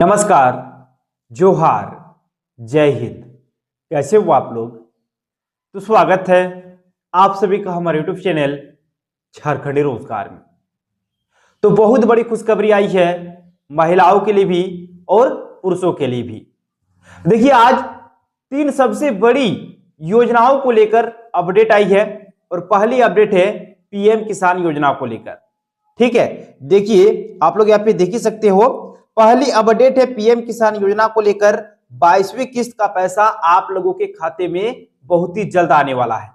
नमस्कार, जोहार, जय हिंद। कैसे हो आप लोग? तो स्वागत है आप सभी का हमारे यूट्यूब चैनल झारखंडी रोजगार में। तो बहुत बड़ी खुशखबरी आई है महिलाओं के लिए भी और पुरुषों के लिए भी। देखिए, आज 3 सबसे बड़ी योजनाओं को लेकर अपडेट आई है और पहली अपडेट है पीएम किसान योजना को लेकर। ठीक है, देखिए आप लोग यहाँ पे देख ही सकते हो। पहली अपडेट है पीएम किसान योजना को लेकर 22वीं किस्त का पैसा आप लोगों के खाते में बहुत ही जल्द आने वाला है।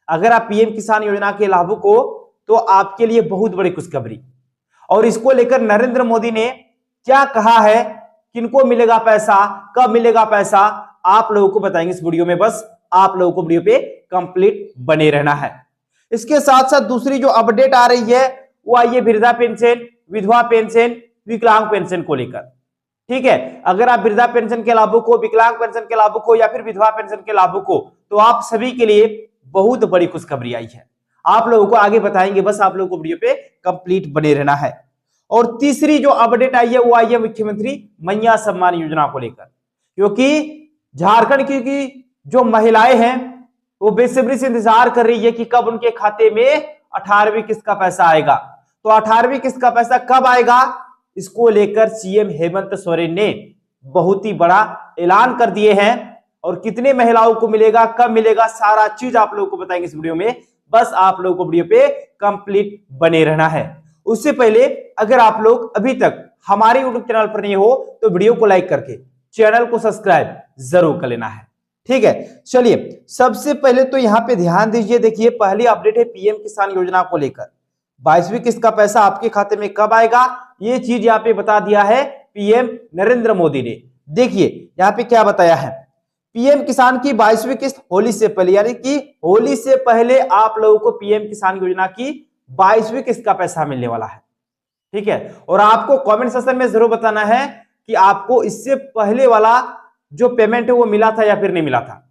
अगर आप पीएम किसान योजना के लाभुक हो तो आपके लिए बहुत बड़ी खुशखबरी। और इसको लेकर नरेंद्र मोदी ने क्या कहा है, किनको मिलेगा पैसा, कब मिलेगा पैसा, आप लोगों को बताएंगे इस वीडियो में। बस आप लोगों को वीडियो पे कंप्लीट बने रहना है। इसके साथ साथ दूसरी जो अपडेट आ रही है वो आई है वृद्धा पेंशन, विधवा पेंशन, विकलांग पेंशन को लेकर। ठीक है, अगर आप वृद्धा पेंशन के लाभुक हो, विकलांग पेंशन के लाभुक हो या फिर विधवा पेंशन के लाभुक हो तो आप सभी के लिए बहुत बड़ी खुशखबरी आई है। आप लोगों को आगे बताएंगे, बस आप लोगों को वीडियो पे कंप्लीट बने रहना है। और तीसरी जो अपडेट आई है वो आई है मुख्यमंत्री मैया सम्मान योजना को लेकर, क्योंकि झारखंड की जो महिलाएं हैं वो बेसब्री से इंतजार कर रही है कि कब उनके खाते में 18वीं किस्त का पैसा आएगा। तो 18वीं किस्त का पैसा कब आएगा, इसको लेकर सीएम हेमंत सोरेन ने बहुत ही बड़ा ऐलान कर दिए हैं। और कितने महिलाओं को मिलेगा, कब मिलेगा, सारा चीज आप लोगों को बताएंगे इस वीडियो में। बस आप लोगों को वीडियो पे कंप्लीट बने रहना है। उससे पहले अगर आप लोग अभी तक हमारे यूट्यूब चैनल पर नहीं हो तो वीडियो को लाइक करके चैनल को सब्सक्राइब जरूर कर लेना है। ठीक है, चलिए सबसे पहले तो यहाँ पे ध्यान दीजिए। देखिए, पहली अपडेट है पीएम किसान योजना को लेकर 22वीं किस्त का पैसा आपके खाते में कब आएगा, ये चीज यहाँ पे बता दिया है पीएम नरेंद्र मोदी ने। देखिए यहाँ पे क्या बताया है, पीएम किसान की 22वीं किस्त होली से पहले, यानी कि होली से पहले आप लोगों को पीएम किसान योजना की 22वीं किस्त का पैसा मिलने वाला है। ठीक है, और आपको कमेंट सेक्शन में जरूर बताना है कि आपको इससे पहले वाला जो पेमेंट है वो मिला था या फिर नहीं मिला था।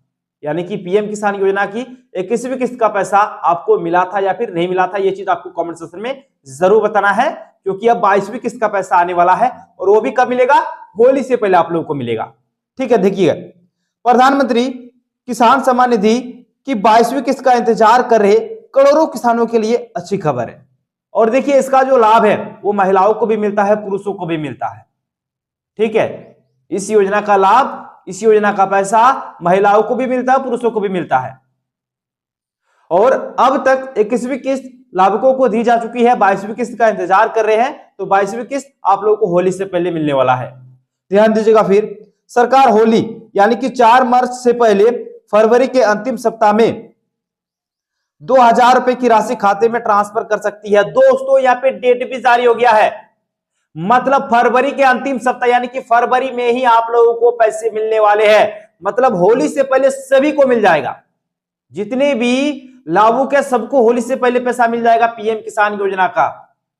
यानी कि पीएम किसान योजना की 21वीं किस्त का पैसा आपको मिला था या फिर नहीं मिला था, ये चीज आपको कमेंट सेक्शन में जरूर बताना है, क्योंकि अब 22वीं किस्त का पैसा आने वाला है और वो भी कब मिलेगा, होली से पहले आप लोगों को मिलेगा। ठीक है, देखिए प्रधानमंत्री किसान सम्मान निधि की 22वीं किस्त का इंतजार कर रहे करोड़ों किसानों के लिए अच्छी खबर है। और देखिए इसका जो लाभ है वो महिलाओं को भी मिलता है, पुरुषों को भी मिलता है। ठीक है, इस योजना का लाभ, इस योजना का पैसा महिलाओं को भी मिलता है, पुरुषों को भी मिलता है। और अब तक 21वीं किस्त लाभुकों को दी जा चुकी है, 22वीं किस्त का इंतजार कर रहे हैं। तो 22वीं किस्त आप लोगों को होली से पहले मिलने वाला है। ध्यान दीजिएगा। फिर सरकार होली यानी कि 4 मार्च से पहले फरवरी के अंतिम सप्ताह में 2000 रुपए की राशि खाते में ट्रांसफर कर सकती है। दोस्तों यहाँ पे डेट भी जारी हो गया है, मतलब फरवरी के अंतिम सप्ताह, यानी कि फरवरी में ही आप लोगों को पैसे मिलने वाले हैं। मतलब होली से पहले सभी को मिल जाएगा, जितने भी लाभुक है सबको होली से पहले पैसा मिल जाएगा पीएम किसान योजना का।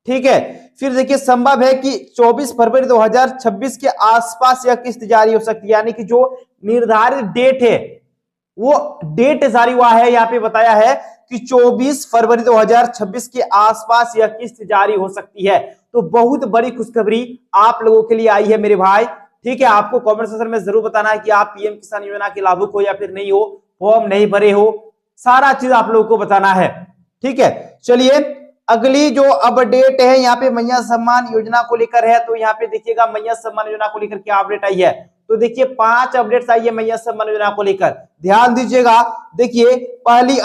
ठीक है, फिर देखिए संभव है कि 24 फरवरी 2026 के आसपास यह किस्त जारी हो सकती है, यानी कि जो निर्धारित डेट है वो डेट जारी हुआ है, यहाँ पे बताया है कि 24 फरवरी 2026 के आसपास यह किस्त जारी हो सकती है। तो बहुत बड़ी खुशखबरी आप लोगों के लिए आई है मेरे भाई। ठीक है, आपको कमेंट सेक्शन में जरूर बताना है कि आप पीएम किसान योजना के लाभुक हो या फिर नहीं हो, फॉर्म नहीं भरे हो, सारा चीज आप लोगों को बताना है। ठीक है, चलिए अगली जो अपडेट है यहाँ पे मैया सम्मान योजना को लेकर है। तो यहाँ पे देखिएगा मैया सम्मान योजना को लेकर क्या अपडेट आई है। तो देखिए 5 अपडेट्स आई है मैया सम्मान योजना को लेकर, ध्यान दीजिएगा। देखिए पहली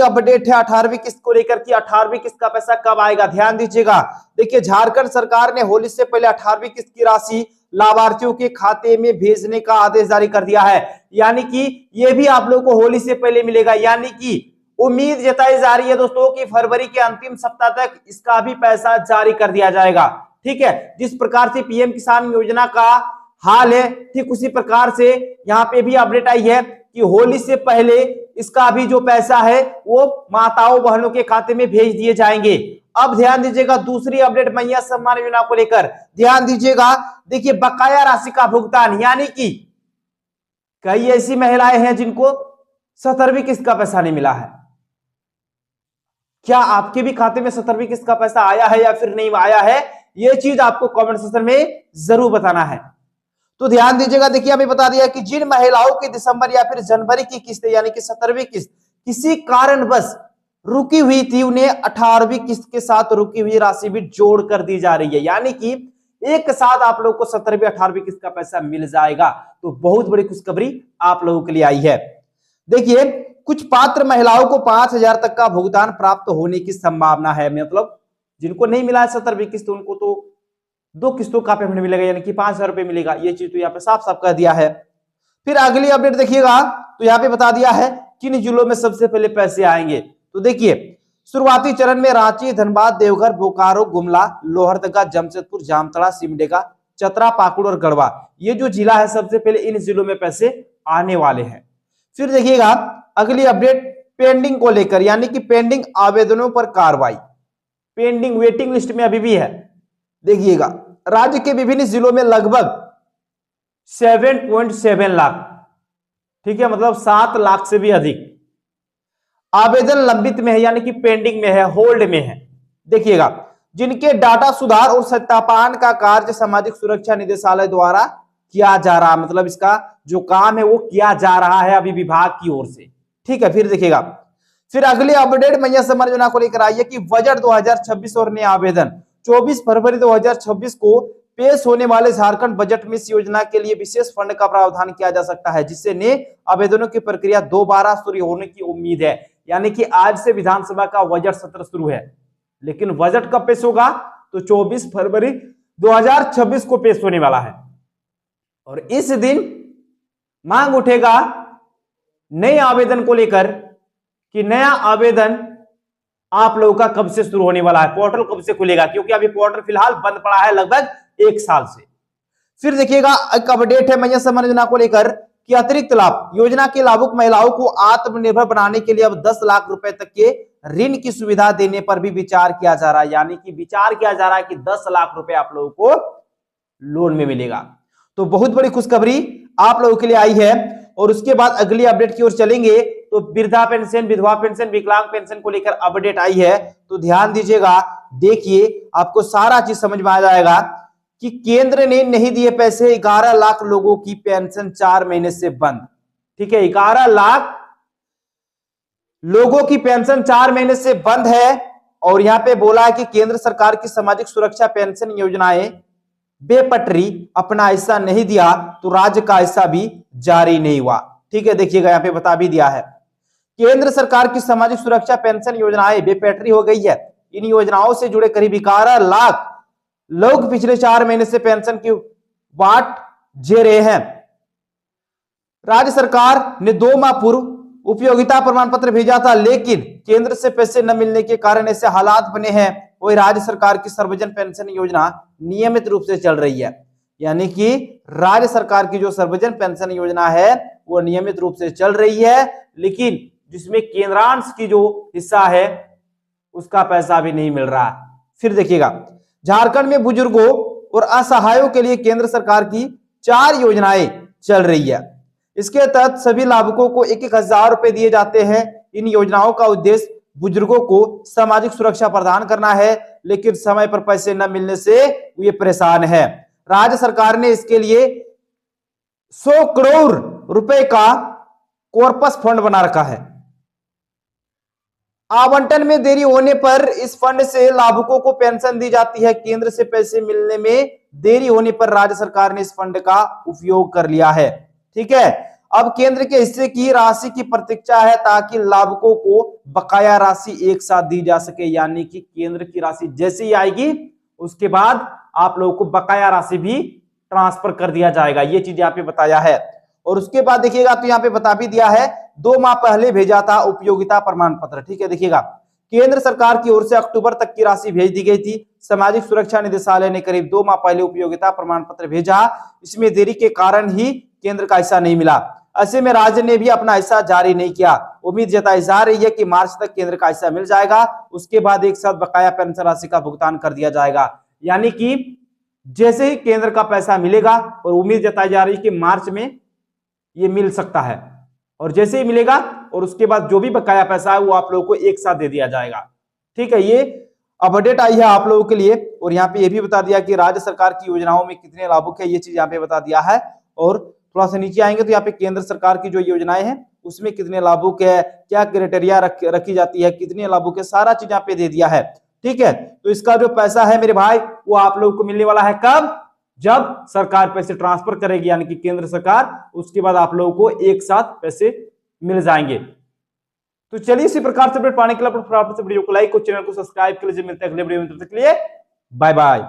अपडेट है 18वीं किस्त को लेकर कि 18वीं किस्त का पैसा कब आएगा, ध्यान दीजिएगा। देखिए झारखंड सरकार ने होली से पहले 18वीं किस्त की राशि लाभार्थियों के खाते में भेजने का आदेश जारी कर दिया है, यानी कि ये भी आप लोगों को होली से पहले मिलेगा। यानी कि उम्मीद जताई जा रही है दोस्तों कि फरवरी के अंतिम सप्ताह तक इसका भी पैसा जारी कर दिया जाएगा। ठीक है, जिस प्रकार से पीएम किसान योजना का हाल है ठीक उसी प्रकार से यहाँ पे भी अपडेट आई है कि होली से पहले इसका भी जो पैसा है वो माताओं बहनों के खाते में भेज दिए जाएंगे। अब ध्यान दीजिएगा दूसरी अपडेट मैया सम्मान योजना को लेकर, ध्यान दीजिएगा। देखिए बकाया राशि का भुगतान, यानी कि कई ऐसी महिलाएं हैं जिनको 17वीं किस्त का पैसा नहीं मिला है। क्या आपके भी खाते में 17वीं किस्त का पैसा आया है या फिर नहीं आया है, ये चीज आपको कमेंट सेक्शन में जरूर बताना है। तो ध्यान दीजिएगा, देखिए हमें बता दिया कि जिन महिलाओं की दिसंबर या फिर जनवरी की किस्त यानी कि 17वीं किस्त किसी कारणवश रुकी हुई थी, उन्हें 18वीं किस्त के साथ रुकी हुई राशि भी जोड़ कर दी जा रही है, यानी कि एक साथ आप लोगों को 17वीं 18वीं किस्त का पैसा मिल जाएगा। तो बहुत बड़ी खुशखबरी आप लोगों के लिए आई है। देखिए कुछ पात्र महिलाओं को 5,000 तक का भुगतान प्राप्त होने की संभावना है, मतलब जिनको नहीं मिला है 17वीं किस्त उनको तो 2 किस्तों का पेमेंट मिलेगा, यानी कि 5,000 रुपए मिलेगा। ये चीज तो यहाँ पे साफ साफ कह दिया है। फिर अगली अपडेट देखिएगा, तो यहाँ पे बता दिया है किन जिलों में सबसे पहले पैसे आएंगे। तो देखिए शुरुआती चरण में रांची, धनबाद, देवघर, बोकारो, गुमला, लोहरदगा, जमशेदपुर, जामताड़ा, सिमडेगा, चतरा, पाकुड़ और गढ़वा, ये जो जिला है सबसे पहले इन जिलों में पैसे आने वाले हैं। फिर देखिएगा अगली अपडेट पेंडिंग को लेकर, यानी कि पेंडिंग आवेदनों पर कार्रवाई, पेंडिंग वेटिंग लिस्ट में अभी भी है। देखिएगा राज्य के विभिन्न जिलों में लगभग 7.7 लाख, ठीक है, मतलब 7 लाख से भी अधिक आवेदन लंबित में है, यानी कि पेंडिंग में है, होल्ड में है। देखिएगा जिनके डाटा सुधार और सत्यापन का कार्य सामाजिक सुरक्षा निदेशालय द्वारा किया जा रहा है, मतलब इसका जो काम है वो किया जा रहा है अभी विभाग की ओर से, ठीक है। फिर देखिएगा फिर अगली अपडेट मैया समर योजना को लेकर आई है कि बजट 2026 और नए आवेदन 24 फरवरी 2026 को पेश होने वाले झारखंड बजट में इस योजना के लिए विशेष फंड का प्रावधान किया जा सकता है, जिससे नए आवेदनों की प्रक्रिया दोबारा शुरू होने की उम्मीद है। यानी कि आज से विधानसभा का बजट सत्र शुरू है, लेकिन बजट कब पेश होगा, तो 24 फरवरी 2026 को पेश होने वाला है। और इस दिन मांग उठेगा नए आवेदन को लेकर कि नया आवेदन आप लोगों का कब से शुरू होने वाला है, पोर्टल कब से खुलेगा, क्योंकि अभी पोर्टल फिलहाल बंद पड़ा है लगभग 1 साल से। फिर देखिएगा एक अपडेट है मैया समर योजना को लेकर कि अतिरिक्त लाभ, योजना के लाभुक महिलाओं को आत्मनिर्भर बनाने के लिए अब 10 लाख रुपए तक के ऋण की सुविधा देने पर भी विचार किया जा रहा है, यानी कि विचार किया जा रहा है कि 10 लाख रुपए आप लोगों को लोन में मिलेगा। तो बहुत बड़ी खुशखबरी आप लोगों के लिए आई है। और उसके बाद अगली अपडेट की ओर चलेंगे, तो वृद्धा पेंशन, विधवा पेंशन, विकलांग पेंशन को लेकर अपडेट आई है। तो ध्यान दीजिएगा, देखिए आपको सारा चीज समझ में आ जाएगा कि केंद्र ने नहीं दिए पैसे, 11 लाख लोगों की पेंशन 4 महीने से बंद, ठीक है, 11 लाख लोगों की पेंशन 4 महीने से बंद है। और यहां पे बोला है कि केंद्र सरकार की सामाजिक सुरक्षा पेंशन योजनाएं बेपटरी, अपना हिस्सा नहीं दिया तो राज्य का हिस्सा भी जारी नहीं हुआ, ठीक है। देखिएगा यहां पे बता भी दिया है, केंद्र सरकार की सामाजिक सुरक्षा पेंशन योजनाएं बेपटरी हो गई है। इन योजनाओं से जुड़े करीब 11 लाख लोग पिछले 4 महीने से पेंशन की वाट झेल रहे हैं। राज्य सरकार ने 2 माह पूर्व उपयोगिता प्रमाण पत्र भेजा था, लेकिन केंद्र से पैसे न मिलने के कारण ऐसे हालात बने हैं। वही राज्य सरकार की सर्वजन पेंशन योजना नियमित रूप से चल रही है, यानी कि राज्य सरकार की जो सर्वजन पेंशन योजना है वो नियमित रूप से चल रही है, लेकिन जिसमें केंद्रांश की जो हिस्सा है उसका पैसा भी नहीं मिल रहा। फिर देखिएगा झारखंड में बुजुर्गों और असहायों के लिए केंद्र सरकार की 4 योजनाएं चल रही है। इसके तहत सभी लाभुकों को 1-1 हजार रुपए दिए जाते हैं। इन योजनाओं का उद्देश्य बुजुर्गों को सामाजिक सुरक्षा प्रदान करना है, लेकिन समय पर पैसे न मिलने से ये परेशान है। राज्य सरकार ने इसके लिए 100 करोड़ रुपए का कॉर्पस फंड बना रखा है। आवंटन में देरी होने पर इस फंड से लाभुकों को पेंशन दी जाती है। केंद्र से पैसे मिलने में देरी होने पर राज्य सरकार ने इस फंड का उपयोग कर लिया है, ठीक है। अब केंद्र के हिस्से की राशि की प्रतीक्षा है ताकि लाभुकों को बकाया राशि एक साथ दी जा सके, यानी कि केंद्र की राशि जैसे ही आएगी उसके बाद आप लोगों को बकाया राशि भी ट्रांसफर कर दिया जाएगा। ये चीज यहाँ पे बताया है। और उसके बाद देखिएगा तो यहाँ पे बता भी दिया है 2 माह पहले भेजा था उपयोगिता प्रमाण पत्र, ठीक है। देखिएगा केंद्र सरकार की ओर से अक्टूबर तक की राशि भेज दी गई थी। सामाजिक सुरक्षा निदेशालय ने करीब 2 माह पहले उपयोगिता प्रमाण पत्र भेजा। इसमें देरी के कारण ही केंद्र का हिस्सा नहीं मिला। ऐसे में राज्य ने भी अपना हिस्सा जारी नहीं किया। उम्मीद जताई जा रही है कि मार्च तक केंद्र का हिस्सा मिल जाएगा, उसके बाद एक साथ बकाया पेंशन राशि का भुगतान कर दिया जाएगा। यानी कि जैसे ही केंद्र का पैसा मिलेगा, और उम्मीद जताई जा रही है कि मार्च में ये मिल सकता है, और जैसे ही मिलेगा और उसके बाद जो भी बकाया पैसा है वो आप लोगों को एक साथ दे दिया जाएगा, ठीक है। ये अपडेट आई है आप लोगों के लिए। और यहाँ पे ये भी बता दिया कि राज्य सरकार की योजनाओं में कितने लाभुक है, ये चीज यहाँ पे बता दिया है। और थोड़ा सा नीचे आएंगे तो यहाँ पे केंद्र सरकार की जो योजनाएं हैं उसमें कितने लाभुक है, क्या क्राइटेरिया रखी जाती है, कितने लाभुक है, सारा चीज यहाँ पे दे दिया है। ठीक है, तो इसका जो पैसा है मेरे भाई वो आप लोगों को मिलने वाला है कब? जब सरकार पैसे ट्रांसफर करेगी, यानी कि केंद्र सरकार, उसके बाद आप लोगों को एक साथ पैसे मिल जाएंगे। तो चलिए इसी प्रकार से अपडेट पाने के लिए वीडियो को लाइक और चैनल को सब्सक्राइब कर लीजिए। मिलते हैं अगले वीडियो में, तब तक के लिए बाय बाय।